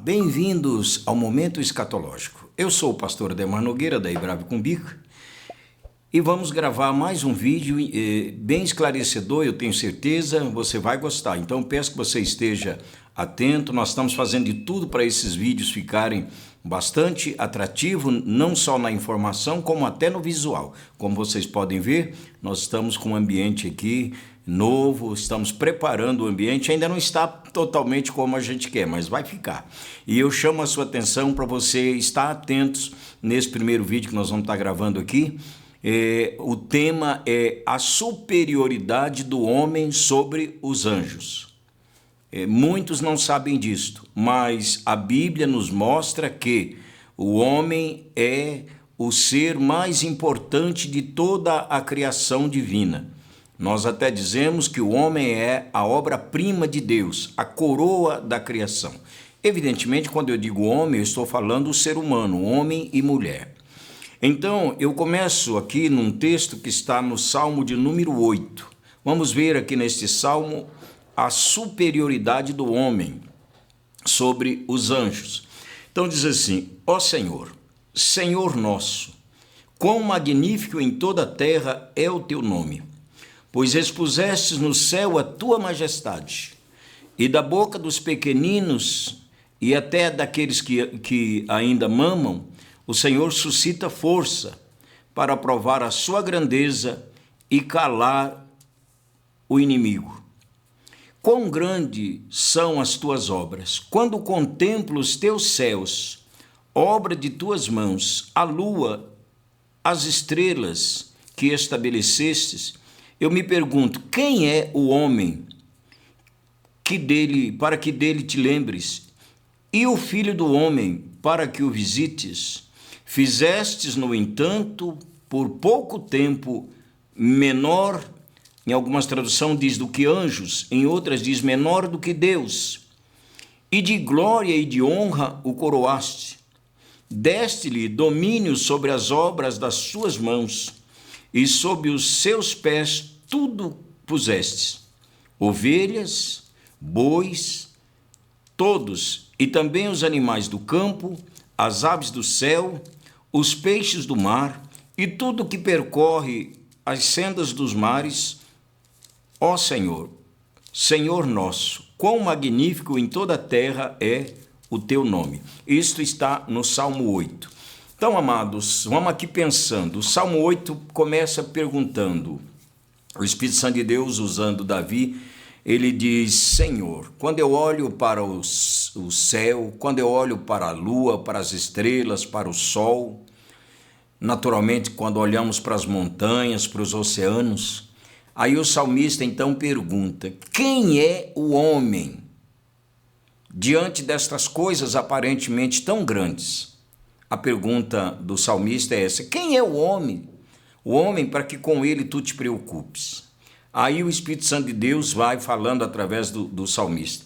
bem-vindos ao Momento Escatológico. Eu sou o pastor Ademar Nogueira, da Ibrave Cumbica, e vamos gravar mais um vídeo bem esclarecedor, eu tenho certeza, você vai gostar. Então peço que você esteja atento, nós estamos fazendo de tudo para esses vídeos ficarem bastante atrativos, não só na informação, como até no visual. Como vocês podem ver, nós estamos com um ambiente aqui novo, estamos preparando o ambiente, ainda não está totalmente como a gente quer, mas vai ficar. E eu chamo a sua atenção para você estar atentos nesse primeiro vídeo que nós vamos estar gravando aqui. O tema é a superioridade do homem sobre os anjos. Muitos não sabem disto, mas a Bíblia nos mostra que o homem é o ser mais importante de toda a criação divina. Nós até dizemos que o homem é a obra-prima de Deus, a coroa da criação. Evidentemente, quando eu digo homem, eu estou falando do ser humano, homem e mulher. Então, eu começo aqui num texto que está no Salmo de número 8. Vamos ver aqui neste Salmo a superioridade do homem sobre os anjos. Então diz assim: ó Senhor, Senhor nosso, quão magnífico em toda a terra é o teu nome, pois expusestes no céu a tua majestade, e da boca dos pequeninos e até daqueles que ainda mamam, o Senhor suscita força para provar a sua grandeza e calar o inimigo. Quão grandes são as tuas obras! Quando contemplo os teus céus, obra de tuas mãos, a lua, as estrelas que estabelecestes, eu me pergunto, quem é o homem para que dele te lembres, e o filho do homem para que o visites? Fizestes, no entanto, por pouco tempo, menor, em algumas traduções diz do que anjos, em outras diz menor do que Deus, e de glória e de honra o coroaste. Deste-lhe domínio sobre as obras das suas mãos, e sob os seus pés tudo pusestes, ovelhas, bois, todos, e também os animais do campo, as aves do céu, os peixes do mar, e tudo que percorre as sendas dos mares. Ó Senhor, Senhor nosso, quão magnífico em toda a terra é o teu nome. Isto está no Salmo 8. Então, amados, vamos aqui pensando. O Salmo 8 começa perguntando, o Espírito Santo de Deus, usando Davi, ele diz: Senhor, quando eu olho para o céu, quando eu olho para a lua, para as estrelas, para o sol, naturalmente quando olhamos para as montanhas, para os oceanos, aí o salmista então pergunta: quem é o homem diante destas coisas aparentemente tão grandes? A pergunta do salmista é essa: quem é o homem? O homem para que com ele tu te preocupes. Aí o Espírito Santo de Deus vai falando através do salmista.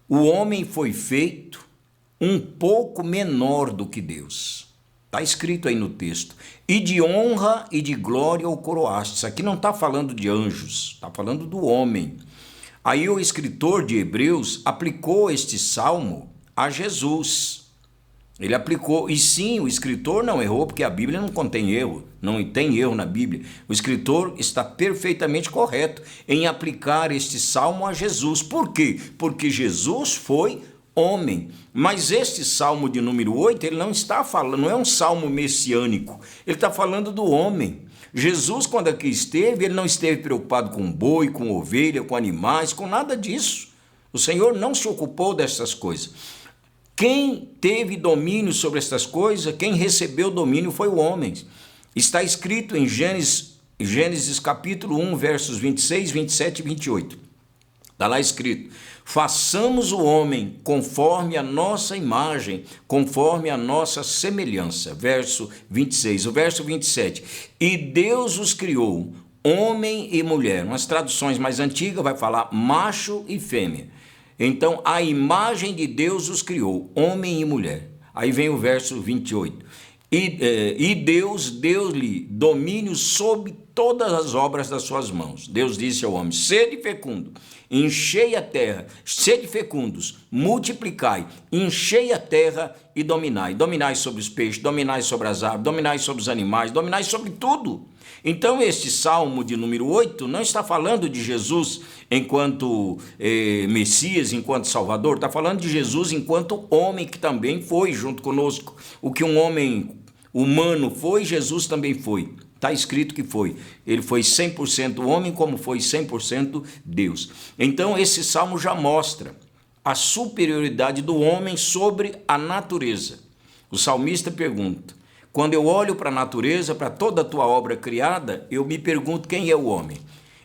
O homem foi feito um pouco menor do que Deus. Está escrito aí no texto. E de honra e de glória o coroaste. Isso aqui não está falando de anjos, está falando do homem. Aí o escritor de Hebreus aplicou este salmo a Jesus. Ele aplicou, e sim, o escritor não errou, porque a Bíblia não contém erro, não tem erro na Bíblia. O escritor está perfeitamente correto em aplicar este salmo a Jesus. Por quê? Porque Jesus foi homem. Mas este salmo de número 8, ele não está falando, não é um salmo messiânico, ele está falando do homem. Jesus, quando aqui esteve, ele não esteve preocupado com boi, com ovelha, com animais, com nada disso. O Senhor não se ocupou dessas coisas. Quem teve domínio sobre estas coisas, quem recebeu domínio foi o homem. Está escrito em Gênesis capítulo 1, versos 26, 27 e 28. Está lá escrito: façamos o homem conforme a nossa imagem, conforme a nossa semelhança. Verso 26. O verso 27. E Deus os criou, homem e mulher. Umas traduções mais antigas vai falar macho e fêmea. Então, a imagem de Deus os criou, homem e mulher. Aí vem o verso 28. E Deus deu-lhe domínio sobre todas as obras das suas mãos. Deus disse ao homem: sede fecundo, enchei a terra, sede fecundos, multiplicai, enchei a terra e dominai. Dominai sobre os peixes, dominai sobre as aves, dominai sobre os animais, dominai sobre tudo. Então, este Salmo de número 8 não está falando de Jesus enquanto Messias, enquanto Salvador, está falando de Jesus enquanto homem que também foi junto conosco. O que um homem humano foi, Jesus também foi. Está escrito que foi. Ele foi 100% homem, como foi 100% Deus. Então, esse Salmo já mostra a superioridade do homem sobre a natureza. O salmista pergunta: quando eu olho para a natureza, para toda a tua obra criada, eu me pergunto quem é o homem.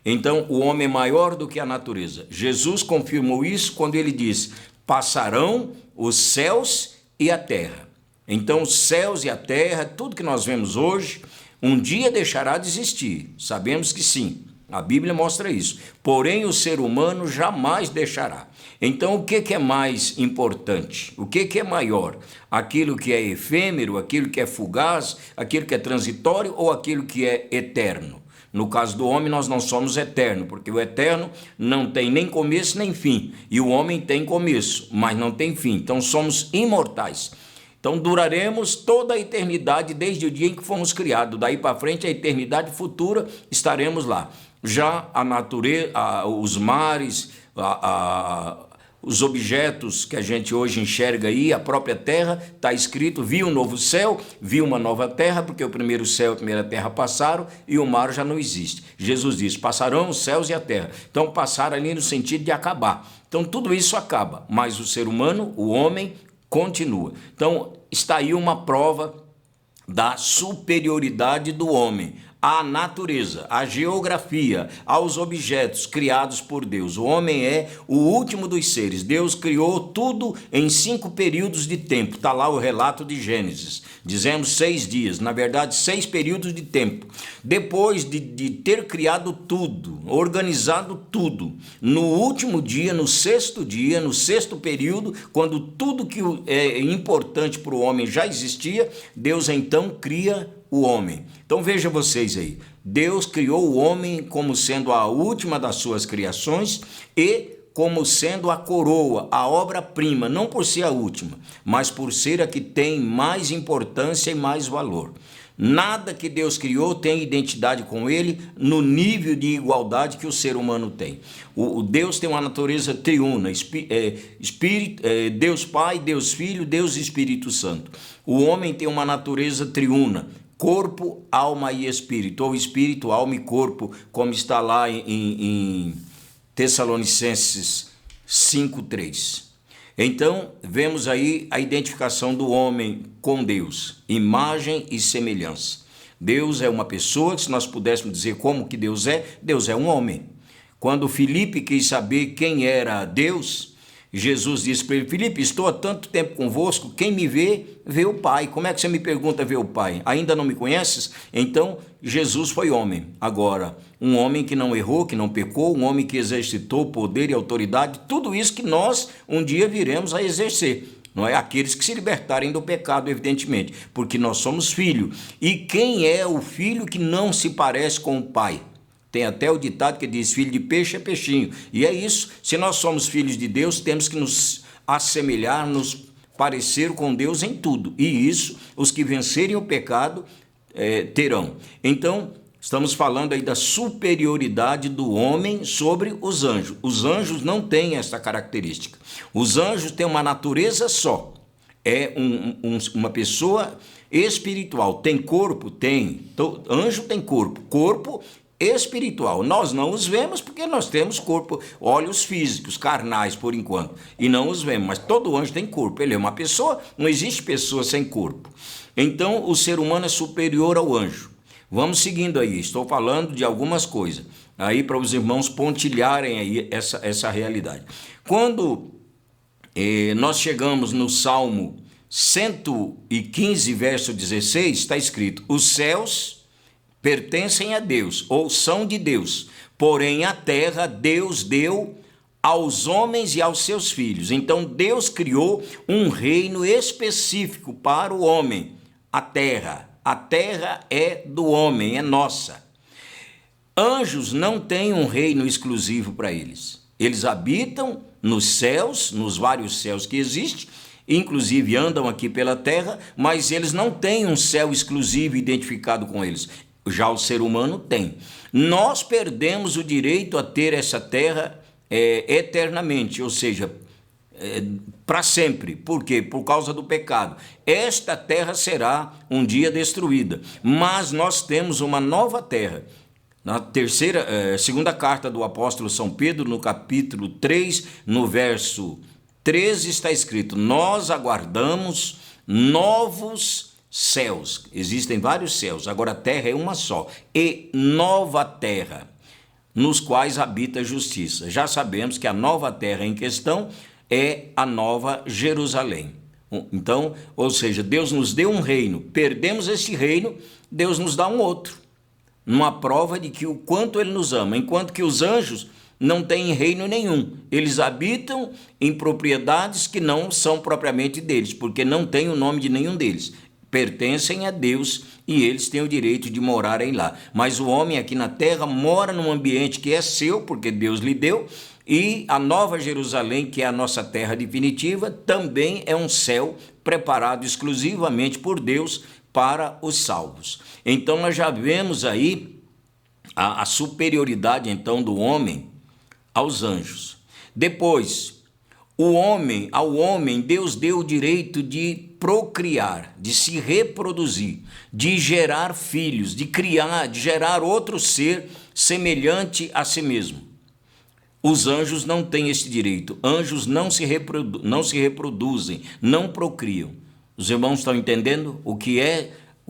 Então, o homem é maior do que a natureza. Jesus confirmou isso quando ele disse: passarão os céus e a terra. Então, os céus e a terra, tudo que nós vemos hoje, um dia deixará de existir. Sabemos que sim, a Bíblia mostra isso. Porém, o ser humano jamais deixará. Então, o que é mais importante? O que é maior? Aquilo que é efêmero, aquilo que é fugaz, aquilo que é transitório ou aquilo que é eterno? No caso do homem, nós não somos eternos, porque o eterno não tem nem começo nem fim. E o homem tem começo, mas não tem fim. Então, somos imortais. Então, duraremos toda a eternidade desde o dia em que fomos criados. Daí para frente, a eternidade futura, estaremos lá. Já a natureza, os mares, os objetos que a gente hoje enxerga aí, a própria terra, está escrito: viu um novo céu, viu uma nova terra, porque o primeiro céu e a primeira terra passaram e o mar já não existe. Jesus disse: passarão os céus e a terra. Então, passar ali no sentido de acabar. Então, tudo isso acaba, mas o ser humano, o homem, continua. Então, está aí uma prova da superioridade do homem à natureza, à geografia, aos objetos criados por Deus. O homem é o último dos seres. Deus criou tudo em 5 períodos de tempo. Está lá o relato de Gênesis. Dizemos 6 dias, na verdade 6 períodos de tempo. Depois de ter criado tudo, organizado tudo, no último dia, no 6º dia, no 6º período, quando tudo que é importante para o homem já existia, Deus então cria o homem. Então veja vocês aí, Deus criou o homem como sendo a última das suas criações e como sendo a coroa, a obra-prima, não por ser a última, mas por ser a que tem mais importância e mais valor. Nada que Deus criou tem identidade com ele no nível de igualdade que o ser humano tem. O Deus tem uma natureza triuna, Deus Pai, Deus Filho, Deus Espírito Santo. O homem tem uma natureza triuna, corpo, alma e espírito, ou espírito, alma e corpo, como está lá em Tessalonicenses 5:3. Então, vemos aí a identificação do homem com Deus, imagem e semelhança. Deus é uma pessoa, se nós pudéssemos dizer como que Deus é um homem. Quando Filipe quis saber quem era Deus, Jesus disse para ele: Filipe, estou há tanto tempo convosco, quem me vê, vê o Pai. Como é que você me pergunta ver o Pai? Ainda não me conheces? Então, Jesus foi homem. Agora, um homem que não errou, que não pecou, um homem que exercitou poder e autoridade, tudo isso que nós um dia viremos a exercer. Não é aqueles que se libertarem do pecado, evidentemente, porque nós somos filhos. E quem é o filho que não se parece com o pai? Tem até o ditado que diz: filho de peixe é peixinho. E é isso. Se nós somos filhos de Deus, temos que nos assemelhar, nos parecer com Deus em tudo. E isso, os que vencerem o pecado terão. Então, estamos falando aí da superioridade do homem sobre os anjos. Os anjos não têm essa característica. Os anjos têm uma natureza só. É uma pessoa espiritual. Tem corpo? Tem. Anjo tem corpo. Corpo espiritual. Nós não os vemos porque nós temos corpo, olhos físicos, carnais por enquanto, e não os vemos, mas todo anjo tem corpo. Ele é uma pessoa, não existe pessoa sem corpo. Então, o ser humano é superior ao anjo. Vamos seguindo aí, estou falando de algumas coisas, aí para os irmãos pontilharem aí essa realidade. Quando nós chegamos no Salmo 115, verso 16, está escrito: os céus pertencem a Deus, ou são de Deus, porém a terra Deus deu aos homens e aos seus filhos. Então Deus criou um reino específico para o homem, a terra. A terra é do homem, é nossa. Anjos não têm um reino exclusivo para eles. Eles habitam nos céus, nos vários céus que existem, inclusive andam aqui pela terra, mas eles não têm um céu exclusivo identificado com eles. Já o ser humano tem. Nós perdemos o direito a ter essa terra eternamente, ou seja, para sempre. Por quê? Por causa do pecado. Esta terra será um dia destruída, mas nós temos uma nova terra. Na segunda carta do apóstolo São Pedro, no capítulo 3, no verso 13, está escrito: nós aguardamos novos céus. Existem vários céus, agora a terra é uma só. E nova terra, nos quais habita a justiça. Já sabemos que a nova terra em questão é a nova Jerusalém. Então, ou seja, Deus nos deu um reino, perdemos esse reino, Deus nos dá um outro. Numa prova de que o quanto ele nos ama, enquanto que os anjos não têm reino nenhum. Eles habitam em propriedades que não são propriamente deles, porque não tem o nome de nenhum deles. Pertencem a Deus e eles têm o direito de morarem lá. Mas o homem aqui na terra mora num ambiente que é seu, porque Deus lhe deu, e a Nova Jerusalém, que é a nossa terra definitiva, também é um céu preparado exclusivamente por Deus para os salvos. Então nós já vemos aí a superioridade então do homem aos anjos. Depois, ao homem Deus deu o direito de procriar, de se reproduzir, de gerar filhos, de criar, de gerar outro ser semelhante a si mesmo. Os anjos não têm esse direito. Anjos não se reproduzem, não procriam. Os irmãos estão entendendo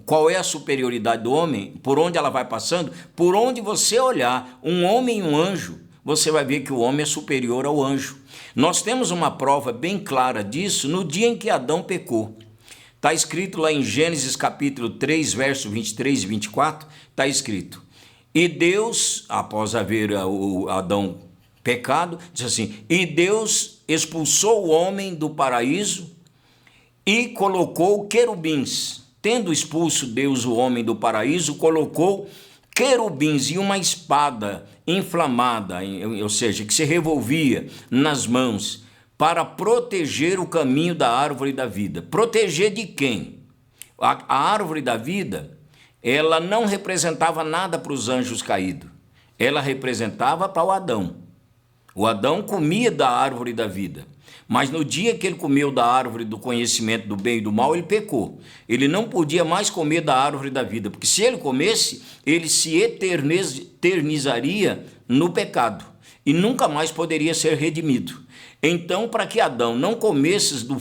qual é a superioridade do homem? Por onde ela vai passando? Por onde você olhar um homem e um anjo, você vai ver que o homem é superior ao anjo. Nós temos uma prova bem clara disso no dia em que Adão pecou. Está escrito lá em Gênesis capítulo 3, verso 23 e 24, está escrito: e Deus, após haver Adão pecado, diz assim: e Deus expulsou o homem do paraíso e colocou querubins. Tendo expulso Deus o homem do paraíso, colocou querubins e uma espada inflamada, ou seja, que se revolvia nas mãos, para proteger o caminho da árvore da vida. Proteger de quem? A árvore da vida, ela não representava nada para os anjos caídos. Ela representava para o Adão. O Adão comia da árvore da vida. Mas no dia que ele comeu da árvore do conhecimento do bem e do mal, ele pecou. Ele não podia mais comer da árvore da vida, porque se ele comesse, ele se eternizaria no pecado e nunca mais poderia ser redimido. Então, para que Adão não comesse do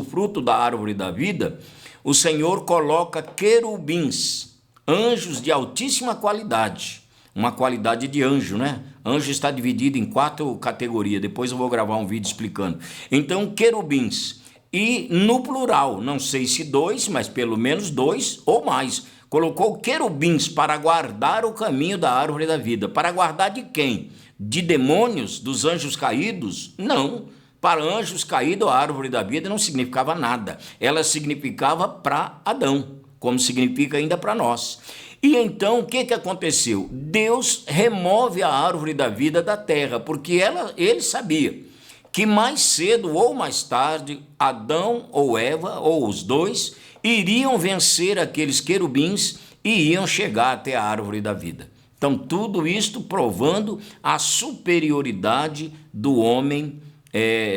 fruto da árvore da vida, o Senhor coloca querubins, anjos de altíssima qualidade. Uma qualidade de anjo, né? Anjo está dividido em 4 categorias. Depois eu vou gravar um vídeo explicando. Então, querubins. E no plural, não sei se 2, mas pelo menos 2 ou mais. Colocou querubins para guardar o caminho da árvore da vida. Para guardar de quem? De demônios? Dos anjos caídos? Não. Para anjos caídos, a árvore da vida não significava nada. Ela significava para Adão, como significa ainda para nós. E então, o que aconteceu? Deus remove a árvore da vida da terra, porque ele sabia que mais cedo ou mais tarde, Adão ou Eva, ou os dois, iriam vencer aqueles querubins e iam chegar até a árvore da vida. Então, tudo isto provando a superioridade do homem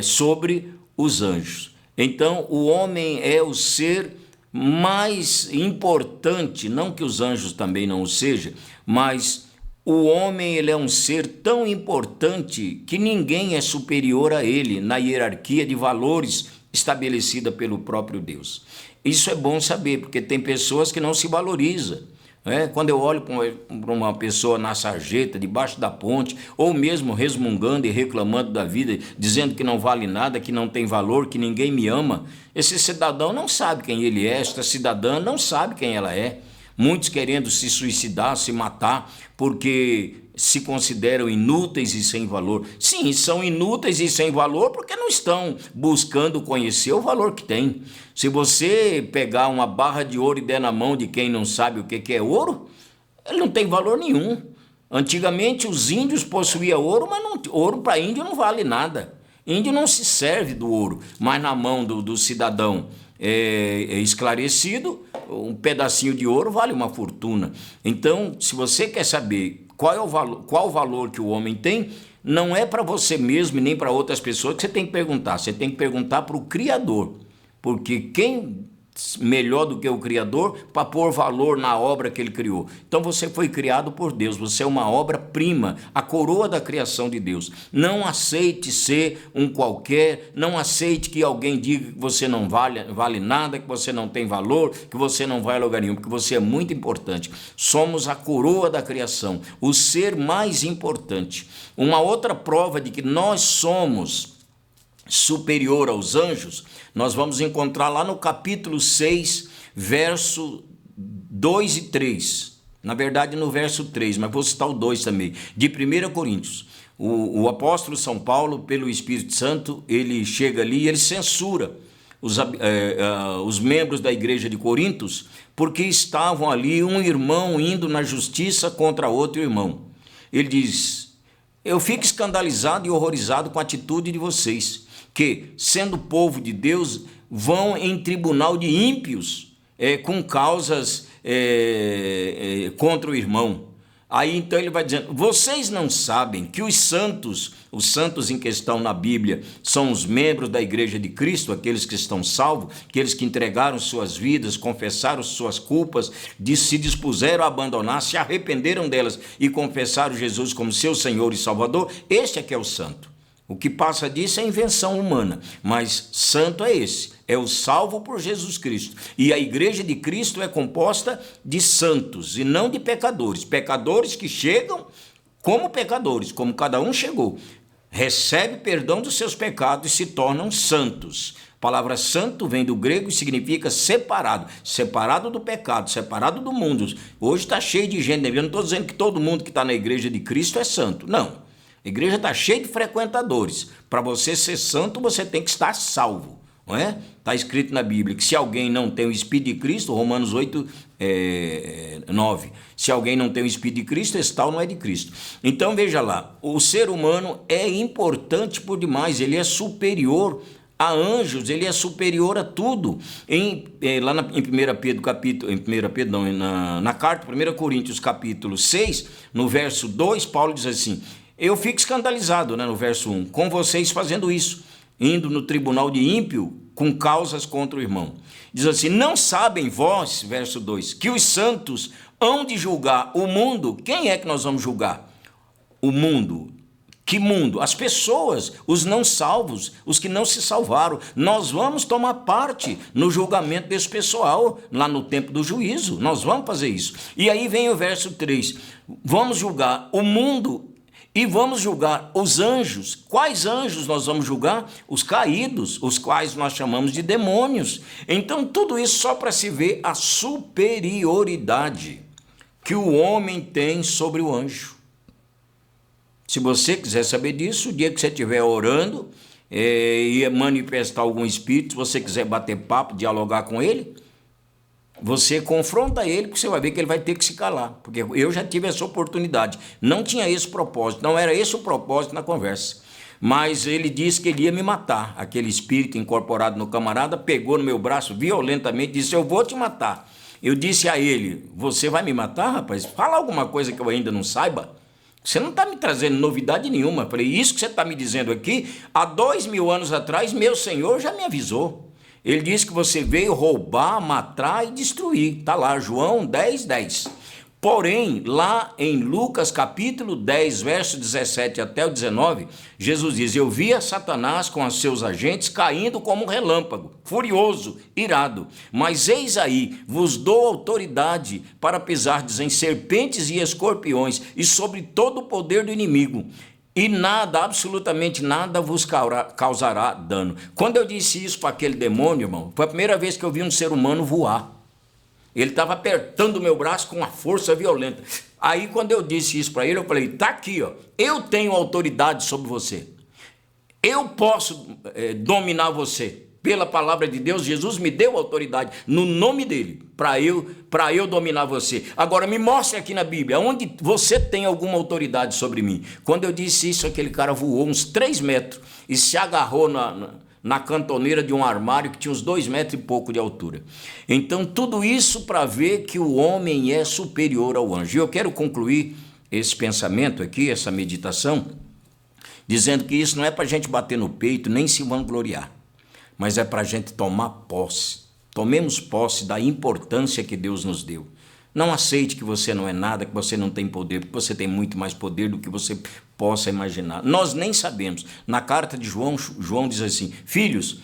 sobre os anjos. Então, o homem é o ser mais importante, não que os anjos também não o sejam, mas o homem ele é um ser tão importante que ninguém é superior a ele na hierarquia de valores estabelecida pelo próprio Deus. Isso é bom saber, porque tem pessoas que não se valorizam. Quando eu olho para uma pessoa na sarjeta, debaixo da ponte, ou mesmo resmungando e reclamando da vida, dizendo que não vale nada, que não tem valor, que ninguém me ama, esse cidadão não sabe quem ele é, esta cidadã não sabe quem ela é. Muitos querendo se suicidar, se matar, porque se consideram inúteis e sem valor. Sim, são inúteis e sem valor porque não estão buscando conhecer o valor que tem. Se você pegar uma barra de ouro e der na mão de quem não sabe o que é ouro, ele não tem valor nenhum. Antigamente os índios possuíam ouro, mas ouro para índio não vale nada. Índio não se serve do ouro, mas na mão do cidadão esclarecido, um pedacinho de ouro vale uma fortuna. Então, se você quer saber qual o valor que o homem tem, não é para você mesmo e nem para outras pessoas que você tem que perguntar. Você tem que perguntar para o Criador, porque quem melhor do que o Criador para pôr valor na obra que ele criou? Então você foi criado por Deus, você é uma obra-prima, a coroa da criação de Deus. Não aceite ser um qualquer, não aceite que alguém diga que você não vale nada, que você não tem valor, que você não vai a lugar nenhum, porque você é muito importante. Somos a coroa da criação, o ser mais importante. Uma outra prova de que nós somos superior aos anjos, nós vamos encontrar lá no capítulo 6, verso 2 e 3. Na verdade, no verso 3, mas vou citar o 2 também, de 1 Coríntios. O apóstolo São Paulo, pelo Espírito Santo, ele chega ali e ele censura os membros da igreja de Corintos, porque estavam ali um irmão indo na justiça contra outro irmão. Ele diz: eu fico escandalizado e horrorizado com a atitude de vocês, que, sendo povo de Deus, vão em tribunal de ímpios com causas contra o irmão. Aí então ele vai dizendo: vocês não sabem que os santos em questão na Bíblia, são os membros da igreja de Cristo, aqueles que estão salvos, aqueles que entregaram suas vidas, confessaram suas culpas, se dispuseram a abandonar, se arrependeram delas e confessaram Jesus como seu Senhor e Salvador. Este é que é o santo. O que passa disso é invenção humana, mas santo é esse, é o salvo por Jesus Cristo. E a igreja de Cristo é composta de santos e não de pecadores. Pecadores que chegam como pecadores, como cada um chegou, recebe perdão dos seus pecados e se tornam santos. A palavra santo vem do grego e significa separado, separado do pecado, separado do mundo. Hoje está cheio de gente, eu não estou dizendo que todo mundo que está na igreja de Cristo é santo, não. A igreja está cheia de frequentadores. Para você ser santo, você tem que estar salvo, não é? Está escrito na Bíblia que se alguém não tem o Espírito de Cristo, Romanos 8, 9, se alguém não tem o Espírito de Cristo, esse tal não é de Cristo. Então veja lá, o ser humano é importante por demais, ele é superior a anjos, ele é superior a tudo. Em 1 Pedro capítulo, na carta 1 Coríntios capítulo 6, no verso 2, Paulo diz assim: eu fico escandalizado, no verso 1, com vocês fazendo isso, indo no tribunal de ímpio com causas contra o irmão. Diz assim: não sabem vós, verso 2, que os santos hão de julgar o mundo? Quem é que nós vamos julgar? O mundo. Que mundo? As pessoas, os não salvos, os que não se salvaram. Nós vamos tomar parte no julgamento desse pessoal, lá no tempo do juízo. Nós vamos fazer isso. E aí vem o verso 3. Vamos julgar o mundo e vamos julgar os anjos. Quais anjos nós vamos julgar? Os caídos, os quais nós chamamos de demônios. Então, tudo isso só para se ver a superioridade que o homem tem sobre o anjo. Se você quiser saber disso, o dia que você estiver orando e manifestar algum espírito, se você quiser bater papo, dialogar com ele, você confronta ele, porque você vai ver que ele vai ter que se calar, porque eu já tive essa oportunidade, não tinha esse propósito, não era esse o propósito na conversa, mas ele disse que ele ia me matar. Aquele espírito incorporado no camarada pegou no meu braço violentamente e disse: eu vou te matar. Eu disse a ele: você vai me matar, rapaz? Fala alguma coisa que eu ainda não saiba. Você não está me trazendo novidade nenhuma. Eu falei: isso que você está me dizendo aqui, há 2000 anos atrás, meu Senhor já me avisou. Ele disse que você veio roubar, matar e destruir. Está lá, João 10, 10. Porém, lá em Lucas capítulo 10, verso 17 até o 19, Jesus diz: eu via Satanás com os seus agentes caindo como um relâmpago, furioso, irado. Mas eis aí, vos dou autoridade para pisardes em serpentes e escorpiões e sobre todo o poder do inimigo. E nada, absolutamente nada vos causará dano. Quando eu disse isso para aquele demônio, irmão, foi a primeira vez que eu vi um ser humano voar. Ele estava apertando o meu braço com uma força violenta. Aí quando eu disse isso para ele, eu falei, tá aqui, ó, eu tenho autoridade sobre você. Eu posso dominar você. Pela palavra de Deus, Jesus me deu autoridade no nome dele para eu dominar você. Agora me mostre aqui na Bíblia onde você tem alguma autoridade sobre mim. Quando eu disse isso, aquele cara voou uns 3 metros e se agarrou na cantoneira de um armário que tinha uns 2 metros e pouco de altura. Então tudo isso para ver que o homem é superior ao anjo. E eu quero concluir esse pensamento aqui, essa meditação, dizendo que isso não é para a gente bater no peito nem se vangloriar, mas é para a gente tomar posse. Tomemos posse da importância que Deus nos deu. Não aceite que você não é nada, que você não tem poder, porque você tem muito mais poder do que você possa imaginar. Nós nem sabemos. Na carta de João, João diz assim, filhos,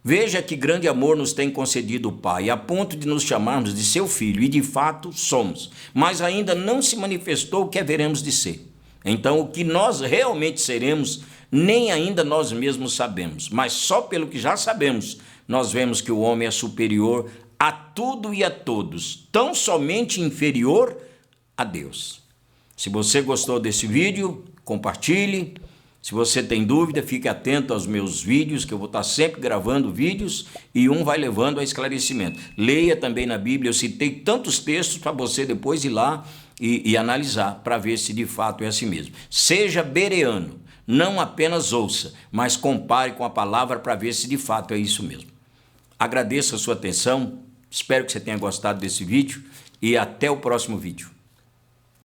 veja que grande amor nos tem concedido o Pai, a ponto de nos chamarmos de seu filho, e de fato somos. Mas ainda não se manifestou o que haveremos de ser. Então, o que nós realmente seremos, nem ainda nós mesmos sabemos, mas só pelo que já sabemos, nós vemos que o homem é superior a tudo e a todos, tão somente inferior a Deus. Se você gostou desse vídeo, compartilhe. Se você tem dúvida, fique atento aos meus vídeos, que eu vou estar sempre gravando vídeos e um vai levando a esclarecimento. Leia também na Bíblia, eu citei tantos textos para você depois ir lá e analisar para ver se de fato é assim mesmo. Seja bereano, não apenas ouça, mas compare com a palavra para ver se de fato é isso mesmo. Agradeço a sua atenção, espero que você tenha gostado desse vídeo e até o próximo vídeo.